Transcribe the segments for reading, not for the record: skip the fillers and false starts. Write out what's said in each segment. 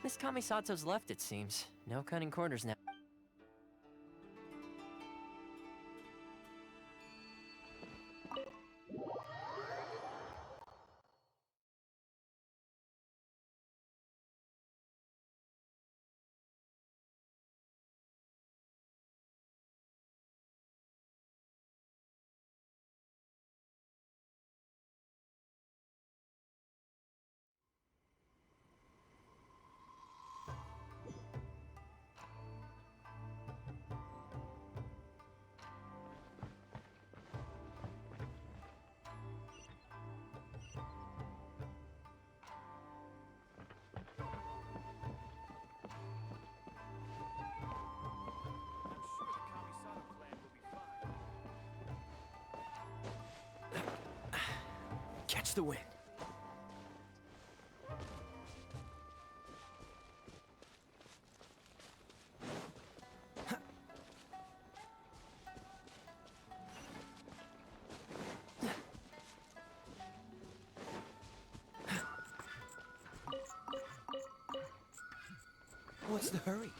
Miss Kamisato's left, it seems. No cutting corners now. Catch the wind. What's the hurry?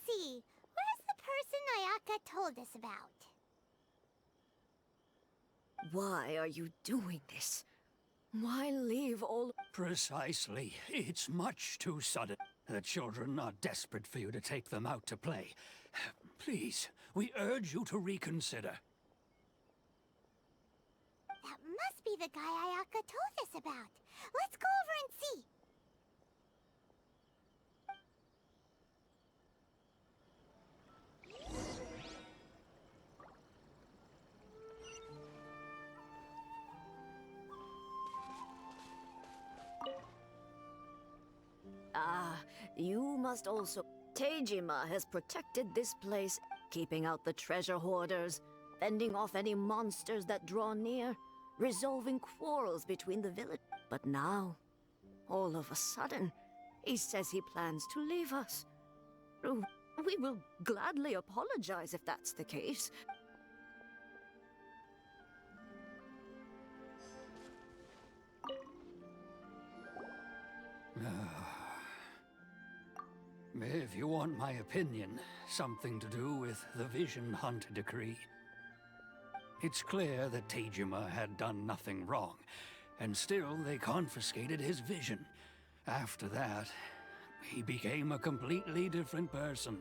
See, where's the person Ayaka told us about? Why are you doing this? Why leave all... Precisely. It's much too sudden. The children are desperate for you to take them out to play. Please, we urge you to reconsider. That must be the guy Ayaka told us about. Let's go over and see. Ah, you must also... Teijima has protected this place, keeping out the treasure hoarders, fending off any monsters that draw near, resolving quarrels between the village. But now, all of a sudden, he says he plans to leave us. Oh, we will gladly apologize if that's the case. If you want my opinion, something to do with the Vision Hunt decree. It's clear that Teijima had done nothing wrong, and still they confiscated his vision. After that, he became a completely different person.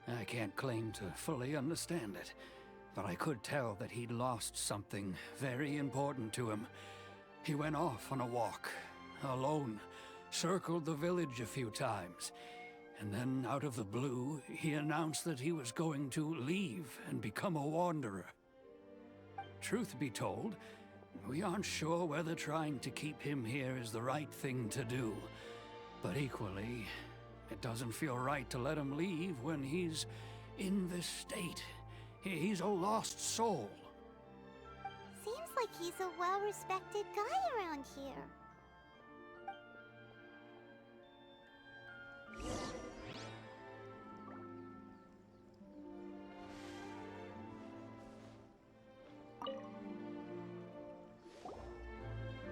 I can't claim to fully understand it, but I could tell that he'd lost something very important to him. He went off on a walk, alone, circled the village a few times, and then out of the blue, he announced that he was going to leave and become a wanderer. Truth be told, we aren't sure whether trying to keep him here is the right thing to do. But equally, it doesn't feel right to let him leave when he's in this state. He's a lost soul. Seems like he's a well-respected guy around here.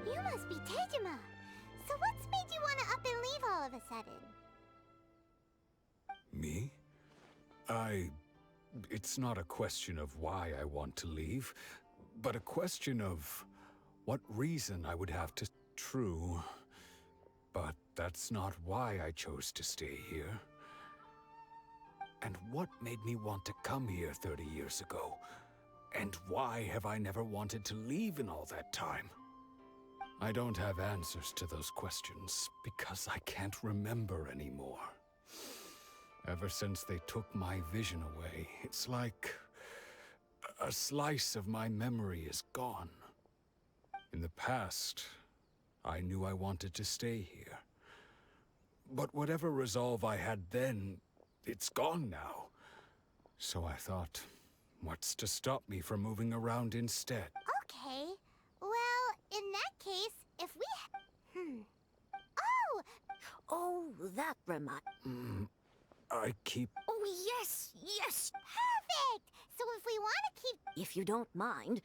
You must be Tejima. So what's made you want to up and leave all of a sudden? Me? It's not a question of why I want to leave, but a question of what reason I would have to... True, but that's not why I chose to stay here. And what made me want to come here 30 years ago? And why have I never wanted to leave in all that time? I don't have answers to those questions because I can't remember anymore. Ever since they took my vision away, it's like a slice of my memory is gone. In the past, I knew I wanted to stay here. But whatever resolve I had then, it's gone now. So I thought, what's to stop me from moving around instead? Okay. Well, in that case, if we... Oh! Oh, that reminds... I keep... Oh, yes, yes! Perfect! So if we want to keep... If you don't mind...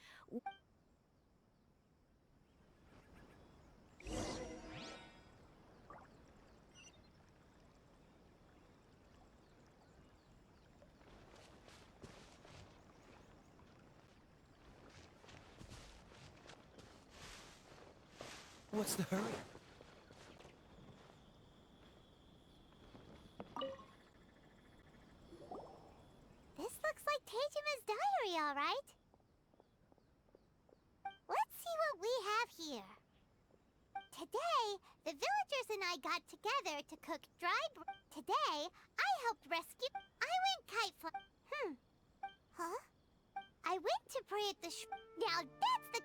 What's the hurry? This looks like Tejima's diary, all right. Let's see what we have here. Today, the villagers and I got together to cook Today, I helped rescue... I went kite fly... Huh? I went to pray at the Now that's the...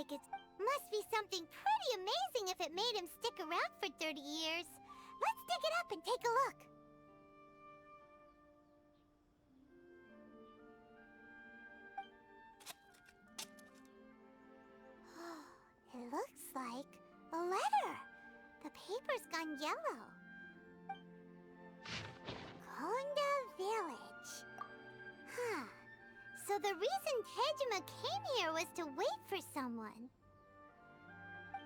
like it's... Must be something pretty amazing if it made him stick around for 30 years. Let's dig it up and take a look. It looks like a letter. The paper's gone yellow. Konda Village. Huh. So the reason Tejima came here was to wait for someone.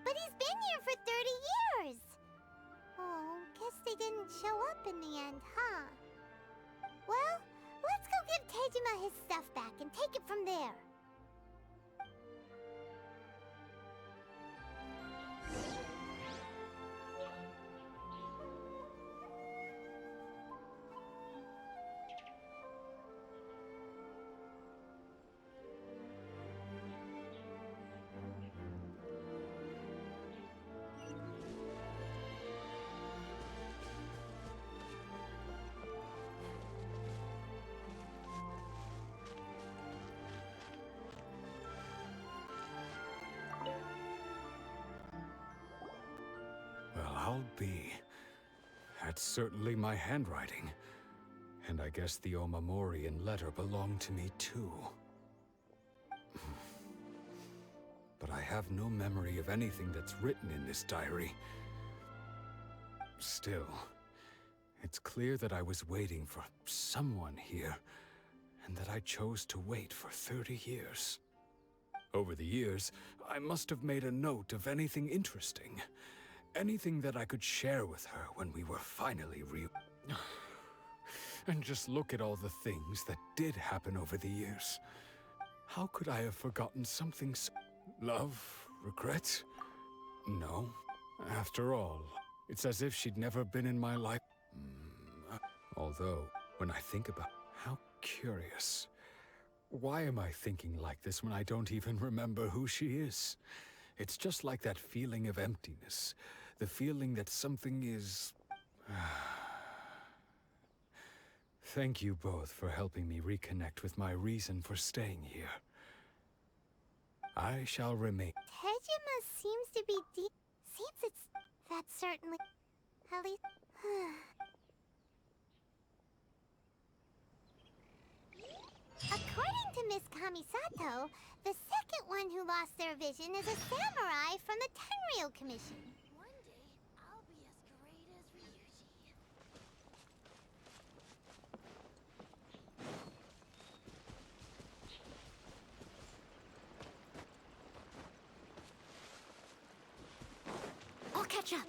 But he's been here for 30 years. Oh, guess they didn't show up in the end, huh? Well, let's go give Tejima his stuff back and take it from there. Well, I'll be. That's certainly my handwriting. And I guess the Omamorian letter belonged to me too. But I have no memory of anything that's written in this diary. Still, it's clear that I was waiting for someone here, and that I chose to wait for 30 years. Over the years, I must have made a note of anything interesting. Anything that I could share with her when we were finally And just look at all the things that did happen over the years. How could I have forgotten something so... Love? Regret? No. After all, it's as if she'd never been in my life. Although, when I think about how curious. Why am I thinking like this when I don't even remember who she is? It's just like that feeling of emptiness. The feeling that something is... Thank you both for helping me reconnect with my reason for staying here. I shall remain... Tejima seems to be deep. Seems it's... That's certainly... At least... According to Miss Kamisato, the second one who lost their vision is a samurai from the Tenryou Commission. One day, I'll be as great as Ryuji. I'll catch up.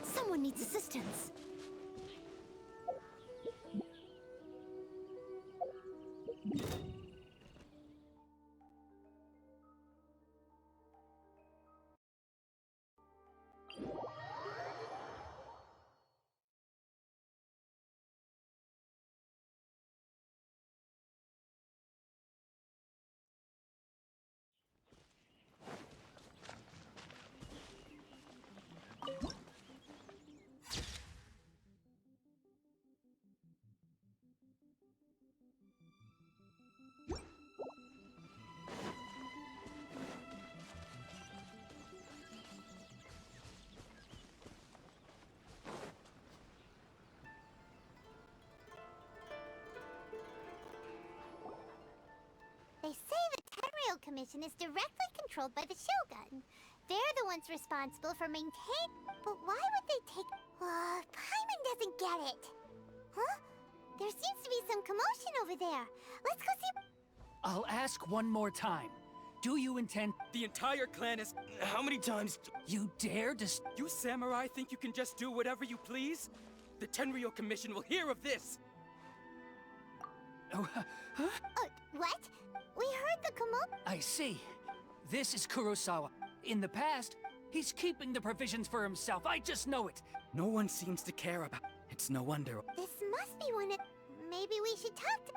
Someone needs assistance. They say the Tenryou Commission is directly controlled by the Shogun. They're the ones responsible for maintaining... But why would they take... Paimon doesn't get it. Huh? There seems to be some commotion over there. Let's go see... I'll ask one more time. Do you intend... The entire clan is... How many times... You dare to... You samurai think you can just do whatever you please? The Tenryou Commission will hear of this! Oh, huh? What? We heard the commotion. I see. This is Kurosawa. In the past, he's keeping the provisions for himself. I just know it. No one seems to care about... It's no wonder... This must be one of... Maybe we should talk to...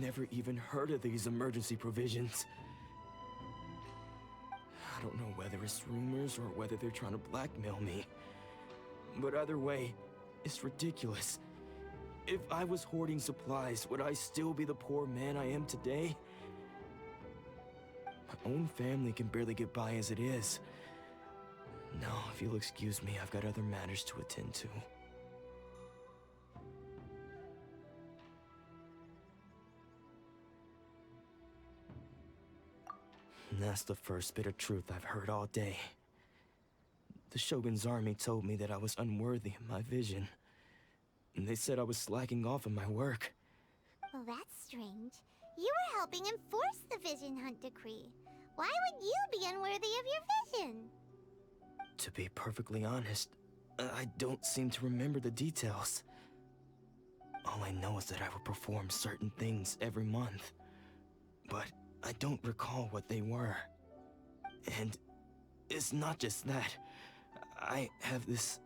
never even heard of these emergency provisions. I don't know whether it's rumors or whether they're trying to blackmail me. But either way, it's ridiculous. If I was hoarding supplies, would I still be the poor man I am today? My own family can barely get by as it is. Now, if you'll excuse me, I've got other matters to attend to. And that's the first bit of truth I've heard all day. The Shogun's army told me that I was unworthy of my vision. And they said I was slacking off in my work. Well, that's strange. You were helping enforce the Vision Hunt decree. Why would you be unworthy of your vision? To be perfectly honest, I don't seem to remember the details. All I know is that I would perform certain things every month. But I don't recall what they were. And it's not just that. I have this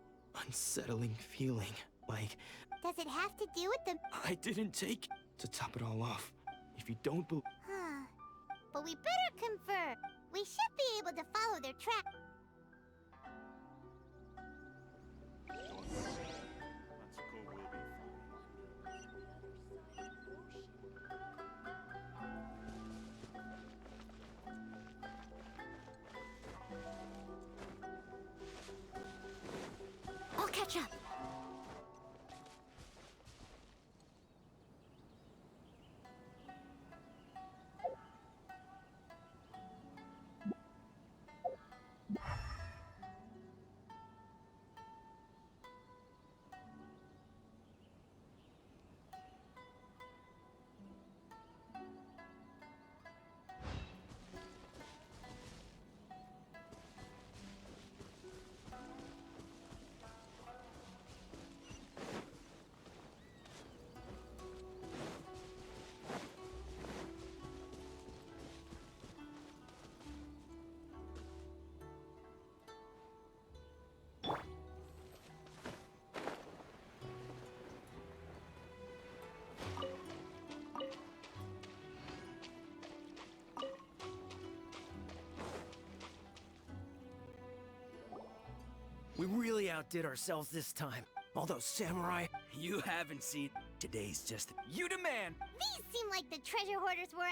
unsettling feeling, like... Does it have to do with the... I didn't take... To top it all off, if you don't believe... Huh. But we better confer. We should be able to follow their track. I'll catch up. We really outdid ourselves this time. All those samurai... You haven't seen. Today's just. You demand! These seem like the treasure hoarders were...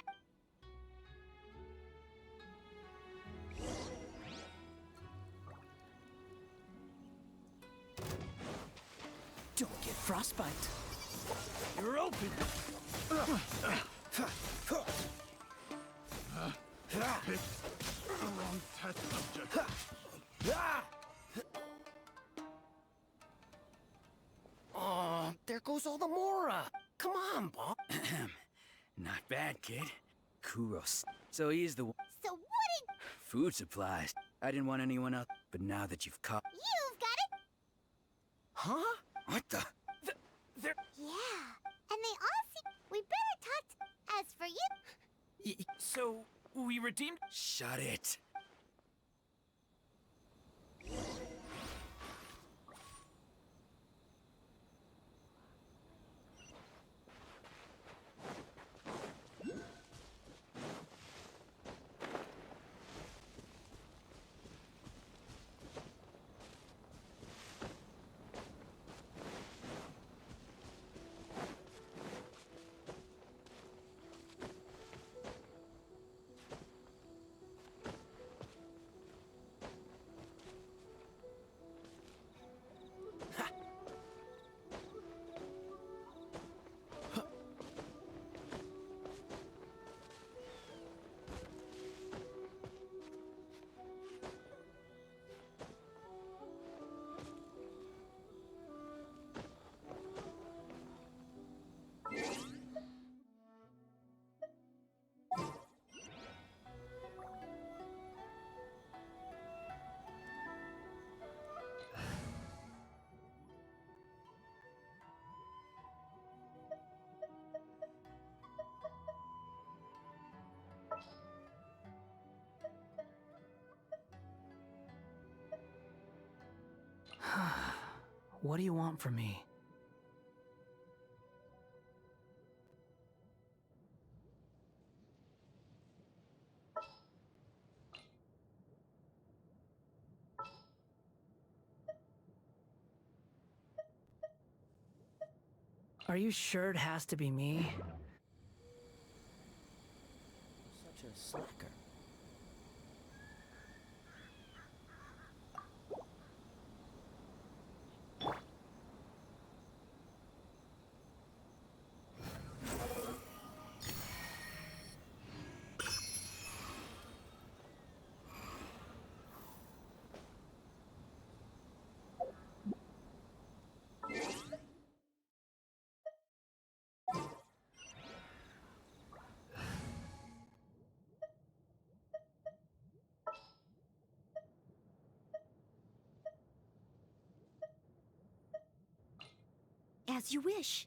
Don't get frostbite. You're open! Oh, there goes all the Mora. Come on, Bob. Not bad, kid. Kuros. So he's the one. So what did... Food supplies. I didn't want anyone else, but now that you've caught. You've got it? Huh? What the? There... Yeah. And they all seem... We better talk to... As for you... So, we redeemed... Shut it. What do you want from me? Are you sure it has to be me? Such a slacker. As you wish.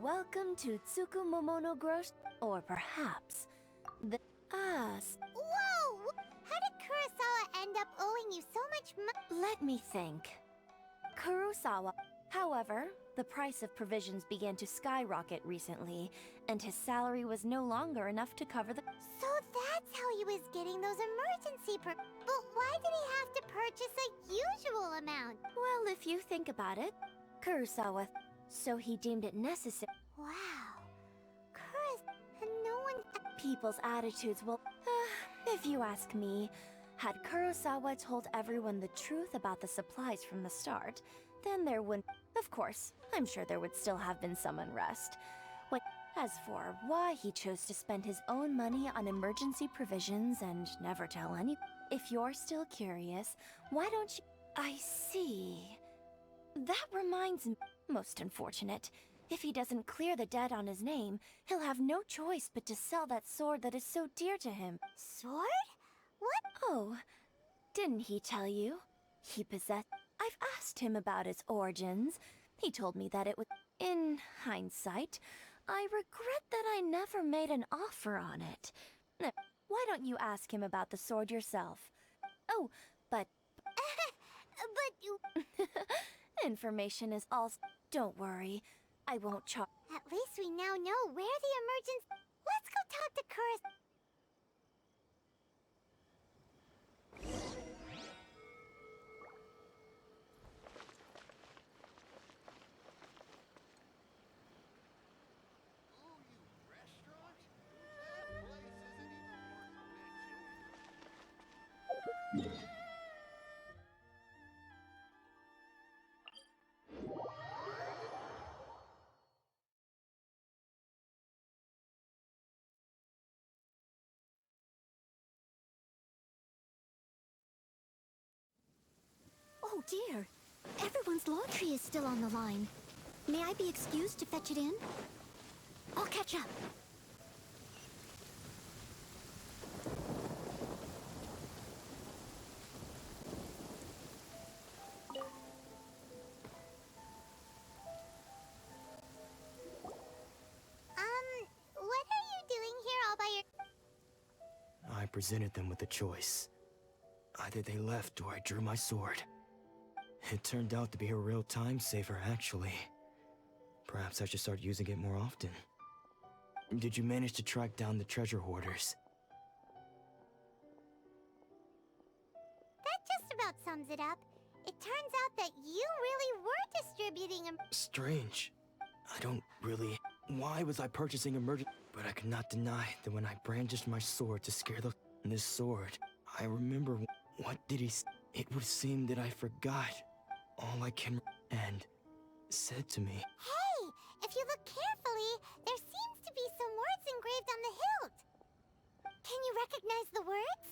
Welcome to Tsukumomono Grosh, or perhaps the Whoa! How did Kurosawa end up owing you so much money? Let me think. Kurosawa. However, the price of provisions began to skyrocket recently, and his salary was no longer enough to cover the. So that's how he was getting those emergency But why did he have to purchase a usual amount? Well, if you think about it, Kurosawa. So he deemed it necessary. Wow. And no one... People's attitudes will... if you ask me, had Kurosawa told everyone the truth about the supplies from the start, then there wouldn't... Of course, I'm sure there would still have been some unrest. As for why he chose to spend his own money on emergency provisions and never tell any... If you're still curious, why don't you... I see... That reminds me... Most unfortunate. If he doesn't clear the debt on his name, he'll have no choice but to sell that sword that is so dear to him. Sword? What? Oh, didn't he tell you? He possessed... I've asked him about its origins. He told me that it was... In hindsight, I regret that I never made an offer on it. Why don't you ask him about the sword yourself? Oh, but... but you... Information is all... Don't worry. I won't charge... At least we now know where the emergency... Let's go talk to Kuros... Oh dear. Everyone's laundry is still on the line. May I be excused to fetch it in? I'll catch up. What are you doing here all by your... I presented them with a choice. Either they left or I drew my sword. It turned out to be a real time saver, actually. Perhaps I should start using it more often. Did you manage to track down the treasure hoarders? That just about sums it up. It turns out that you really were distributing them. Strange. I don't really... Why was I purchasing emergency? But I could not deny that when I brandished my sword to scare the... This sword. I remember. What did he It would seem that I forgot all I can and said to me. Hey, if you look carefully, there seems to be some words engraved on the hilt. Can you recognize the words?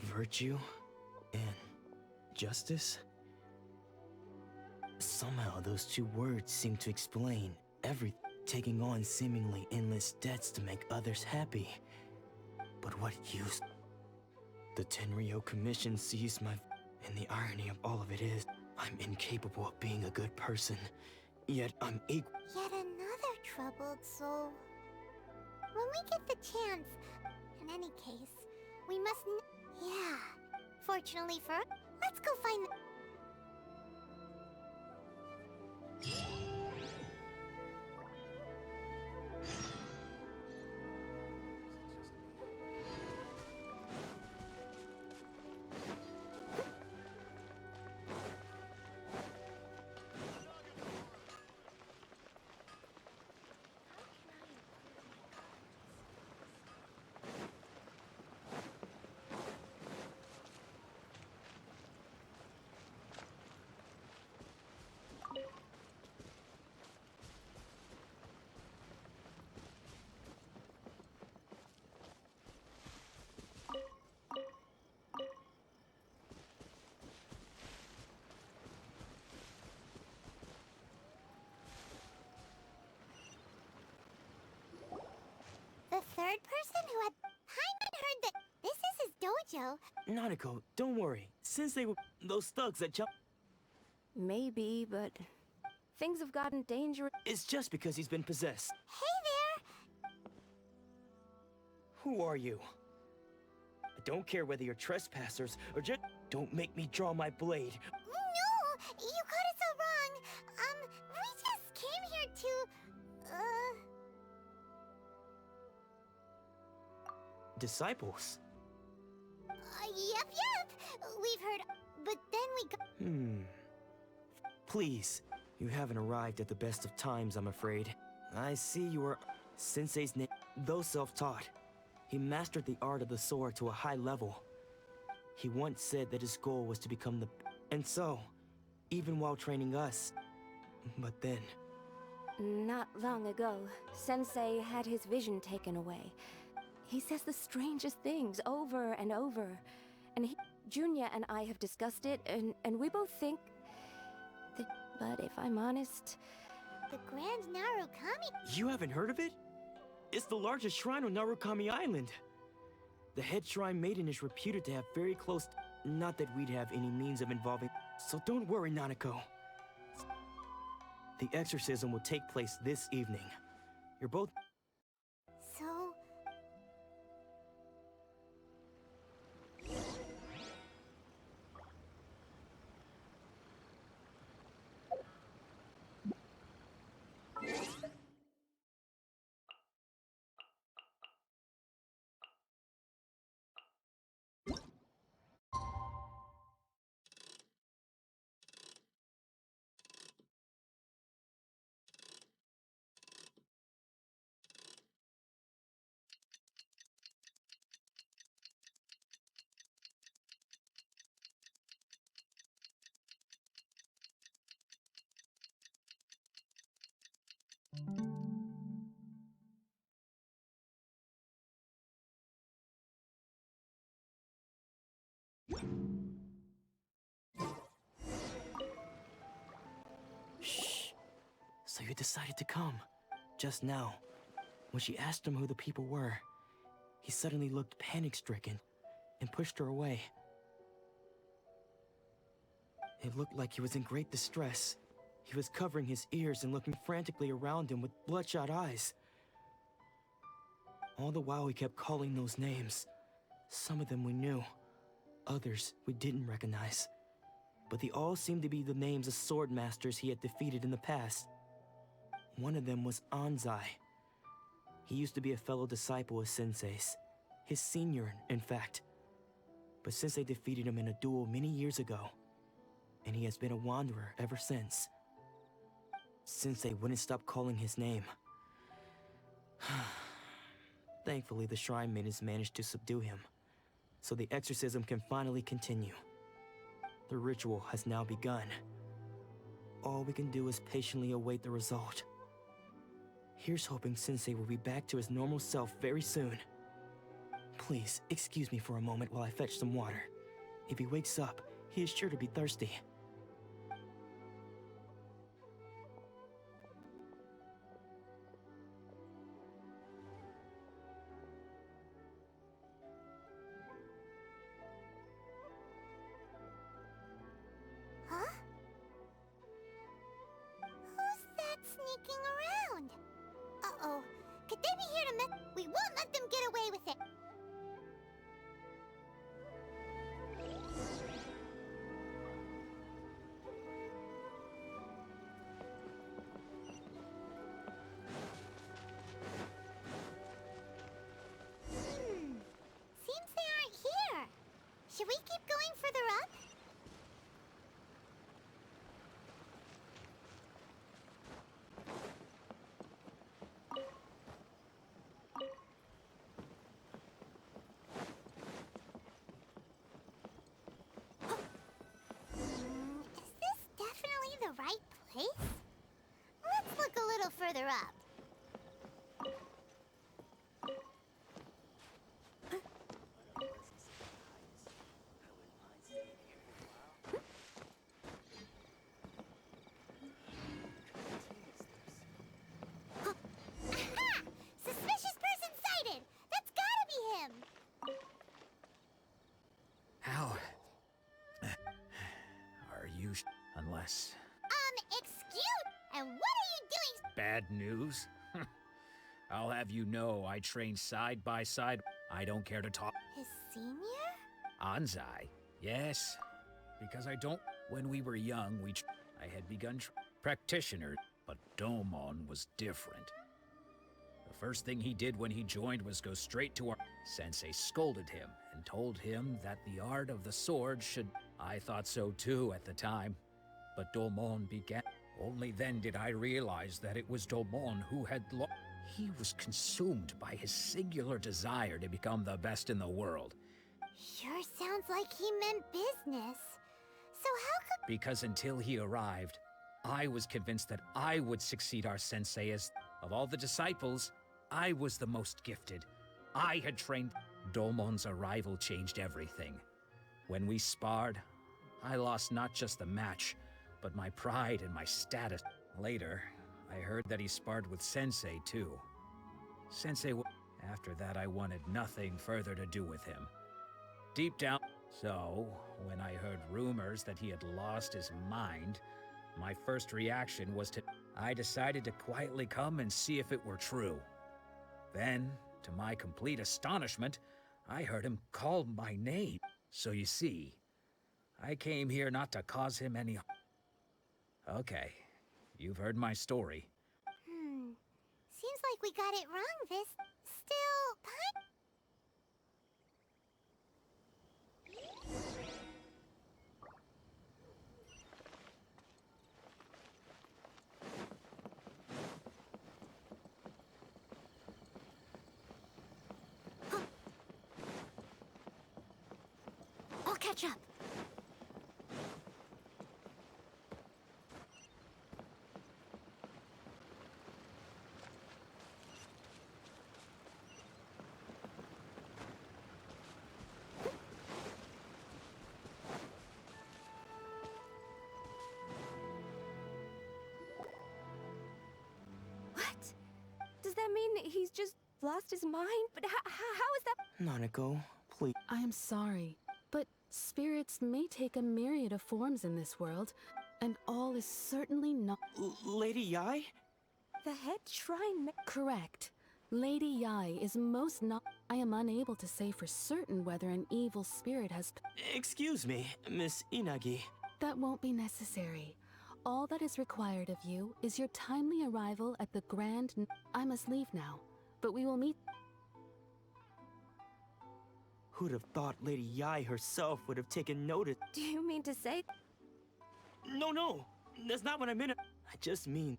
Virtue and justice? Somehow those two words seem to explain everything. Taking on seemingly endless debts to make others happy. But what use? The Tenryo Commission sees my... And the irony of all of it is, I'm incapable of being a good person. Yet I'm equal. Yet another troubled soul. When we get the chance, in any case, we must... Yeah. Fortunately for us, let's go find the... The third person who had... Paimon heard that this is his dojo. Nanako, don't worry. Since they were those thugs that jumped... Maybe, but things have gotten dangerous. It's just because he's been possessed. Hey there! Who are you? I don't care whether you're trespassers or just... Don't make me draw my blade. No! You got it so wrong! We just came here to... Disciples? Yep. We've heard... But then we got... Please, you haven't arrived at the best of times, I'm afraid. I see you are... Sensei's name... Though self-taught, he mastered the art of the sword to a high level. He once said that his goal was to become the... And so, even while training us... But then... Not long ago, Sensei had his vision taken away. He says the strangest things over and over. And Junya and I have discussed it, and we both think that... But if I'm honest... The Grand Narukami... You haven't heard of it? It's the largest shrine on Narukami Island. The head shrine maiden is reputed to have very close... Not that we'd have any means of involving... So don't worry, Nanako. The exorcism will take place this evening. You're both... So... Shh. So you decided to come. Just now. When she asked him who the people were, he suddenly looked panic-stricken and pushed her away. It looked like he was in great distress. He was covering his ears and looking frantically around him with bloodshot eyes. All the while he kept calling those names. Some of them we knew, others we didn't recognize. But they all seemed to be the names of sword masters he had defeated in the past. One of them was Anzai. He used to be a fellow disciple of Sensei's. His senior, in fact. But Sensei defeated him in a duel many years ago, and he has been a wanderer ever since. Sensei wouldn't stop calling his name, Thankfully, the Shrine Maidens managed to subdue him, so the exorcism can finally continue. The ritual has now begun. All we can do is patiently await the result. Here's hoping Sensei will be back to his normal self very soon. Please, excuse me for a moment while I fetch some water. If he wakes up, he is sure to be thirsty. Huh? Who's that sneaking around? Uh-oh. Could they be here to mess? We won't let them get away with it. Seems they aren't here. Should we keep going further up? Is this definitely the right place? Let's look a little further up. Aha! Suspicious person sighted! That's gotta be him! How? Are you unless... Excuse? And what are you doing? Bad news? I'll have you know I train side by side. I don't care to talk. His senior? Anzai? Yes. Because I don't... When we were young, I had begun practitioner, but Domon was different. The first thing he did when he joined was go straight to our... Sensei scolded him and told him that the art of the sword should... I thought so too at the time. But Domon began... Only then did I realize that it was Domon who had He was consumed by his singular desire to become the best in the world. Sure sounds like he meant business. So how could... Because until he arrived, I was convinced that I would succeed our sensei as... Of all the disciples, I was the most gifted. I had trained... Domon's arrival changed everything. When we sparred, I lost not just the match, but my pride and my status. Later, I heard that he sparred with Sensei, too. After that, I wanted nothing further to do with him. Deep down... So, when I heard rumors that he had lost his mind, my first reaction was to... I decided to quietly come and see if it were true. Then, to my complete astonishment, I heard him call my name. So you see, I came here not to cause him any harm. Okay, you've heard my story. Seems like we got it wrong this... Still, I'll catch up. Does that mean he's just lost his mind? But how is that? Nanako, please. I am sorry, but spirits may take a myriad of forms in this world, and all is certainly not... Lady Yai? The head shrine... Correct. Lady Yai is most not... I am unable to say for certain whether an evil spirit has... Excuse me, Miss Inagi. That won't be necessary. All that is required of you is your timely arrival at the Grand... I must leave now, but we will meet... Who'd have thought Lady Yai herself would have taken notice? Do you mean to say... No, that's not what I meant. I just mean...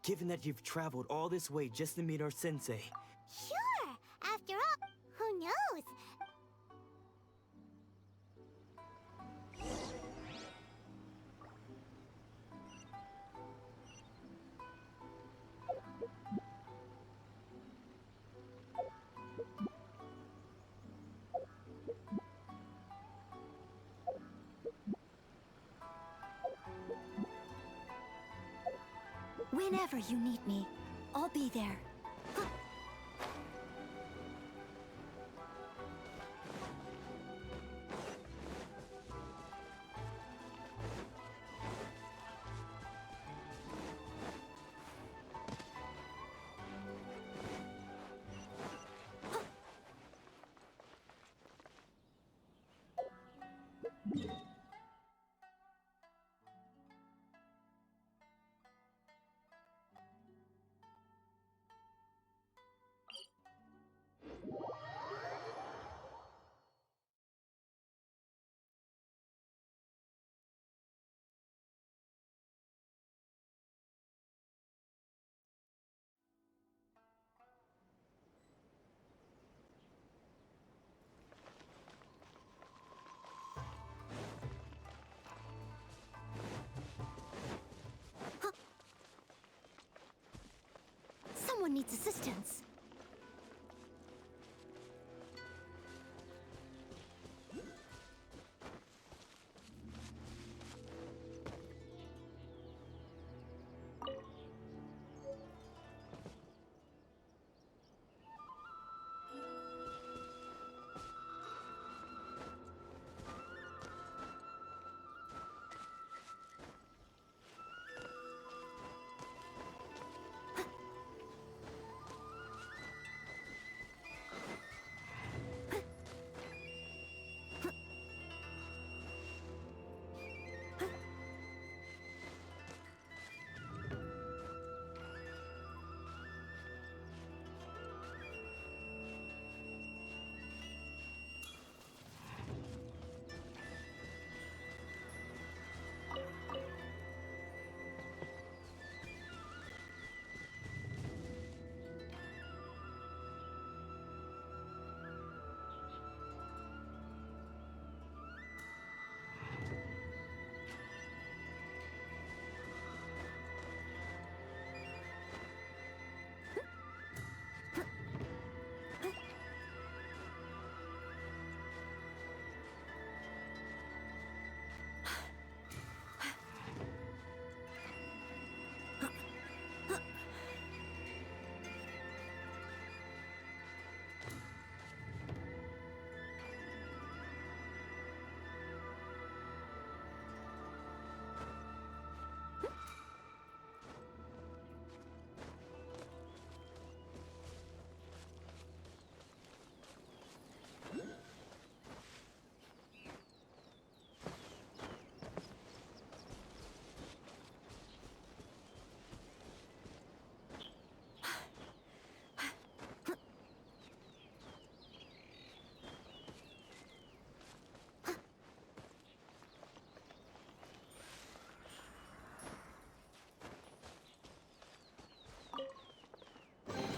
given that you've traveled all this way just to meet our sensei. Sure! After all, who knows? Whenever you need me, I'll be there. Someone needs assistance.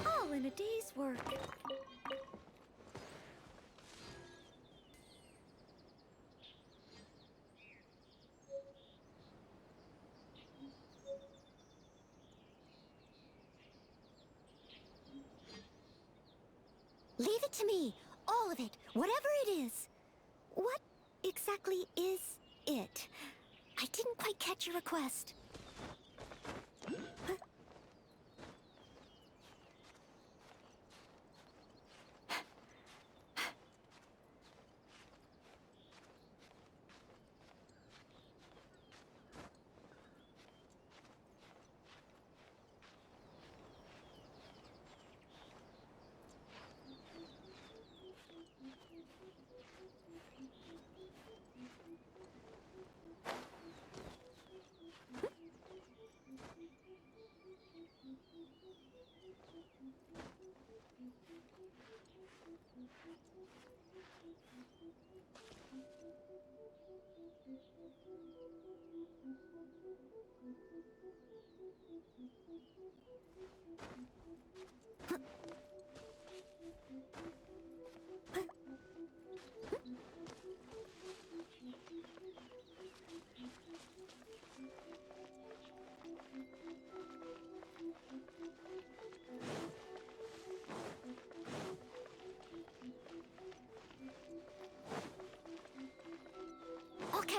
All in a day's work. Leave it to me. All of it. Whatever it is. What exactly is it? I didn't quite catch your request. Huh?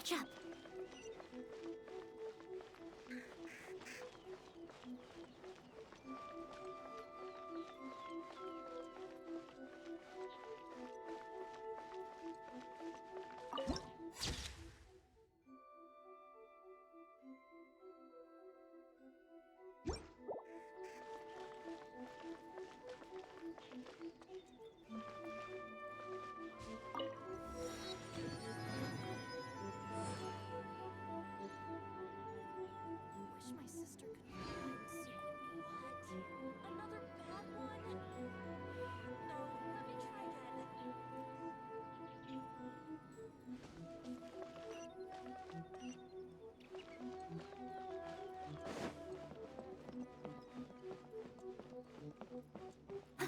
catch up. Wish my sister could hide and seek with me. What? Another bad one? No, let me try again. Protection of the Electro Argon.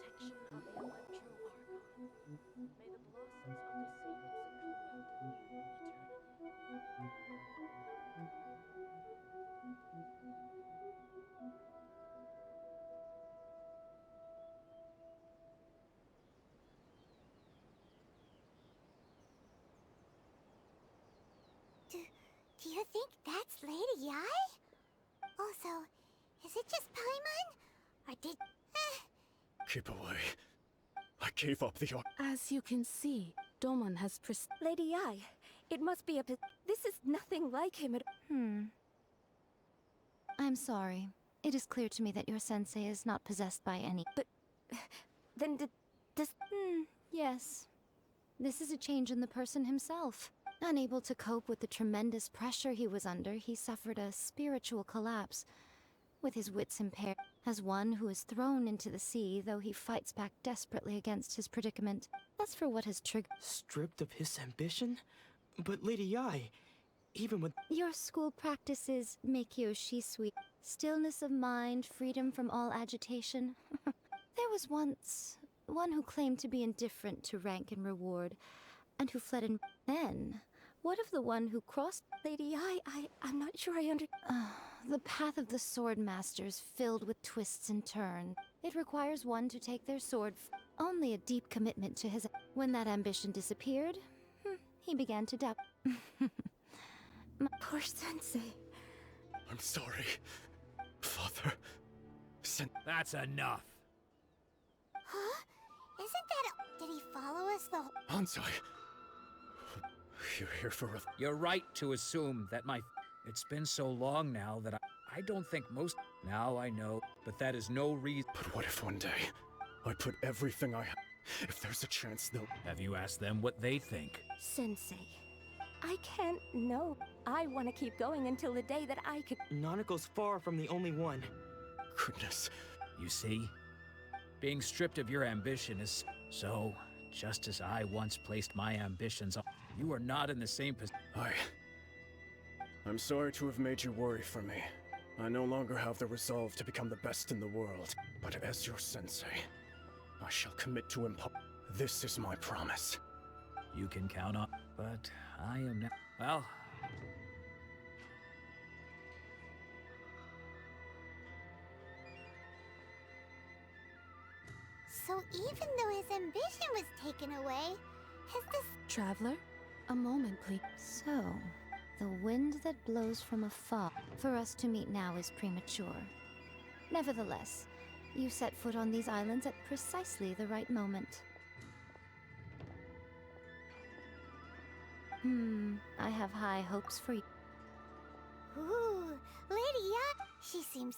May the blossoms of the sacred Sakura bloom Do you think that's Lady Yai? Also, is it just Paimon? Or did... Keep away. I gave up the As you can see, Domon has Lady Yai, it must be a this is nothing like him at I'm sorry. It is clear to me that your sensei is not possessed by any... But... then does... Yes. This is a change in the person himself. Unable to cope with the tremendous pressure he was under, he suffered a spiritual collapse. With his wits impaired, as one who is thrown into the sea, though he fights back desperately against his predicament. As for what has triggered... Stripped of his ambition? But Lady Yai, even with... Your school practices make you shisui. Stillness of mind, freedom from all agitation. There was once one who claimed to be indifferent to rank and reward, and who fled in... Then, what of the one who crossed... Lady Yai, I'm not sure I The path of the sword master is filled with twists and turns. It requires one to take their sword only a deep commitment to his... When that ambition disappeared, he began to doubt. My poor sensei. I'm sorry, Father. That's enough. Huh? Isn't that Did he follow us the whole... Hansai. You're here for a... You're right to assume that It's been so long now that I don't think most... Now I know, but that is no reason... But what if one day, I put everything I have... If there's a chance they'll... Have you asked them what they think? Sensei, I can't know. I want to keep going until the day that I could... Nanako's far from the only one. Goodness. You see? Being stripped of your ambition is... So, just as I once placed my ambitions on... You are not in the same position... I'm sorry to have made you worry for me. I no longer have the resolve to become the best in the world. But as your sensei, I shall commit to This is my promise. You can count on... But I am not... Well... So even though his ambition was taken away, has this... Traveler, a moment, please. So, the wind that blows from afar. For us to meet now is premature. Nevertheless, you set foot on these islands at precisely the right moment. I have high hopes for you. Ooh, Lady Ya... She seems...